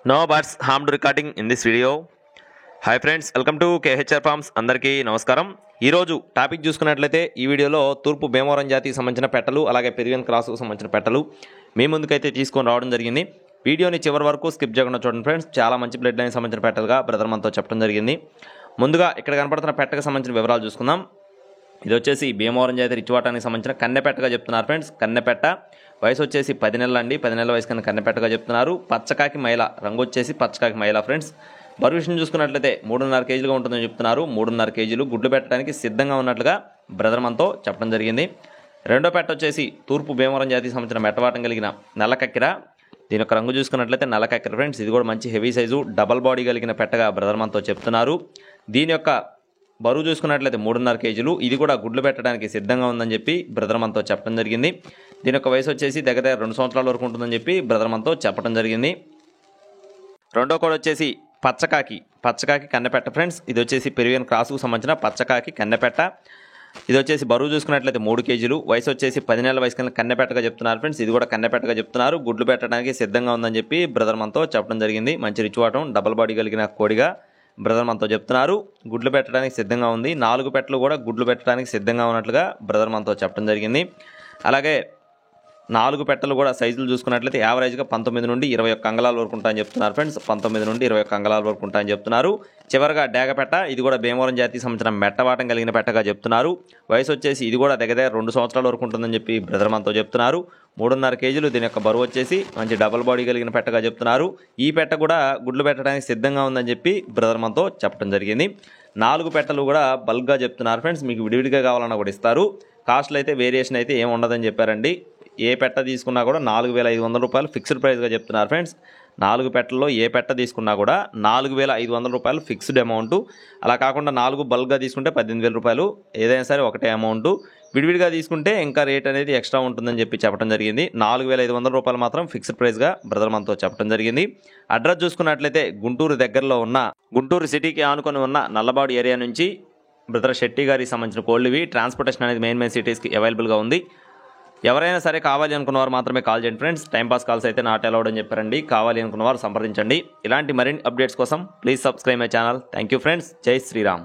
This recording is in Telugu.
No birds harmed recording in this video. Hi friends, welcome to KHR forms. అందరికీ నమస్కారం. ఈరోజు టాపిక్ చూసుకున్నట్లయితే ఈ వీడియోలో తూర్పు భీమవరం జాతికి సంబంధించిన పెట్టలు, అలాగే పెరివియన్ క్రాస్కు సంబంధించిన పెట్టలు మీ ముందుకైతే తీసుకొని రావడం జరిగింది. వీడియోని చివరి వరకు స్కిప్ చేయకుండా చూడండి ఫ్రెండ్స్. చాలా మంచి బ్లడ్ లైన్ సంబంధించిన పెట్టలుగా బ్రదర్ మనతో చెప్పడం జరిగింది. ముందుగా ఇక్కడ కనపడుతున్న పెట్టకు సంబంధించిన వివరాలు చూసుకుందాం. ఇది వచ్చేసి భీమవరం జాతి రిచ్వాటానికి సంబంధించిన కన్నెపెట్టగా చెప్తున్నారు ఫ్రెండ్స్. కన్నెపెట్ట వయసు వచ్చేసి 10 నెలలు అండి. 10 నెలల వయసు కన్నా కన్నెపెట్టగా చెప్తున్నారు. పచ్చకాకి మైల, రంగు వచ్చేసి పచ్చకాకి మైల ఫ్రెండ్స్. బరువు విషయం చూసుకున్నట్లయితే 3.5 కేజీలుగా ఉంటుందని చెప్తున్నారు. 3.5 కేజీలు గుడ్లు పెట్టడానికి సిద్ధంగా ఉన్నట్లుగా బ్రదర్ మనతో చెప్పడం జరిగింది. రెండో పెట్ట వచ్చేసి తూర్పు భీమవరం జాతికి సంబంధించిన మెట్టవాటం కలిగిన నల్లకక్కిర. దీని యొక్క రంగు చూసుకున్నట్లయితే నల్లకక్కిర ఫ్రెండ్స్. ఇది కూడా మంచి హెవీ సైజు డబల్ బాడీ కలిగిన పెట్టగా బ్రదర్ మనతో చెప్తున్నారు. దీని యొక్క బరువు చూసుకున్నట్లయితే 3.5 కేజీలు. ఇది కూడా గుడ్లు పెట్టడానికి సిద్ధంగా ఉందని చెప్పి బ్రదర్ మనతో చెప్పడం జరిగింది. దీని యొక్క వయసు వచ్చేసి దగ్గర 2 సంవత్సరాల వరకు ఉంటుందని చెప్పి బ్రదర్ మనతో చెప్పడం జరిగింది. రెండో కోడ్ వచ్చేసి పచ్చకాకి కన్నెపెట్ట ఫ్రెండ్స్. ఇది వచ్చేసి పెరివియన్ క్రాస్కు సంబంధించిన పచ్చకాకి కన్నెపెట్ట. ఇది వచ్చేసి బరువు చూసుకున్నట్లయితే 3 కేజీలు. వయసు వచ్చేసి 10 నెలల వయసు కన్నా కన్నెపెట్టగా చెప్తున్నారు ఫ్రెండ్స్. ఇది కూడా కన్నెపెట్టగా చెప్తున్నారు. గుడ్లు పెట్టడానికి సిద్ధంగా ఉందని చెప్పి బ్రదర్ మనతో చెప్పడం జరిగింది. మంచి రిచ్వాటం డబల్ బాడీ కలిగిన కోడిగా బ్రదర్ మనతో చెప్తున్నారు. గుడ్లు పెట్టడానికి సిద్ధంగా ఉంది. 4 పెట్టలు కూడా గుడ్లు పెట్టడానికి సిద్ధంగా ఉన్నట్లుగా బ్రదర్ మనతో చెప్పడం జరిగింది. అలాగే 4 పెట్టలు కూడా సైజులు చూసుకున్నట్లయితే యావరేజ్గా 19 నుండి 21 అంగళాల వరకు ఉంటాయని చెప్తున్నారు ఫ్రెండ్స్. 19 నుండి 21 అంగళాల వరకు ఉంటాయని చెప్తున్నారు. చివరిగా డేగపెట్ట. ఇది కూడా భీమవరం జాతికి సంబంధించిన మెట్టవాటం కలిగిన పెట్టగా చెప్తున్నారు. వయసు వచ్చేసి ఇది కూడా దగ్గర 2 సంవత్సరాల వరకు ఉంటుందని చెప్పి బ్రదర్ మనతో చెప్తున్నారు. 3.5 కేజీలు. దీని యొక్క బరువు వచ్చేసి మంచి డబల్ బాడీ కలిగిన పెట్టగా చెప్తున్నారు. ఈ పెట్ట కూడా గుడ్లు పెట్టడానికి సిద్ధంగా ఉందని చెప్పి బ్రదర్ మనతో చెప్పడం జరిగింది. 4 పెట్టలు కూడా బల్క్గా చెప్తున్నారు ఫ్రెండ్స్. మీకు విడివిడిగా కావాలన్నా కూడా ఇస్తారు. కాస్ట్లు అయితే వేరియేషన్ అయితే ఏమి ఉండదని చెప్పారండి. ఏ పెట్ట తీసుకున్నా కూడా 4,500 రూపాయలు ఫిక్స్డ్ ప్రైస్గా చెప్తున్నారు ఫ్రెండ్స్. 4 పెట్టల్లో ఏ పెట్ట తీసుకున్నా కూడా 4,500 రూపాయలు ఫిక్స్డ్ అమౌంట్. అలా కాకుండా 4 బల్క్గా తీసుకుంటే 18,000 రూపాయలు. ఏదైనా సరే ఒకటే అమౌంట్. విడివిడిగా తీసుకుంటే ఇంకా రేట్ అనేది ఎక్స్ట్రా ఉంటుందని చెప్పి చెప్పడం జరిగింది. 4,500 రూపాయలు మాత్రం ఫిక్స్డ్ ప్రైస్గా బ్రదర్ మనతో చెప్పడం జరిగింది. అడ్రస్ చూసుకున్నట్లయితే గుంటూరు దగ్గరలో ఉన్న గుంటూరు సిటీకి ఆనుకొని ఉన్న నల్లబాడు ఏరియా నుంచి బ్రదర్ శెట్టి గారికి సంబంధించిన కోళ్ళవి. ట్రాన్స్పోర్టేషన్ అనేది మెయిన్ సిటీస్కి అవైలబుల్గా ఉంది. ఎవరైనా సరే కావాలి అనుకున్నవారు మాత్రమే కాల్ చేయండి ఫ్రెండ్స్. టైంపాస్ కాల్స్ అయితే నాట్ అలౌడ్ అని చెప్పారండి. కావాలి అనుకున్నవారు సంప్రదించండి. ఇలాంటి మరిన్ని అప్డేట్స్ కోసం please subscribe my channel. Thank you friends. జై శ్రీరామ్.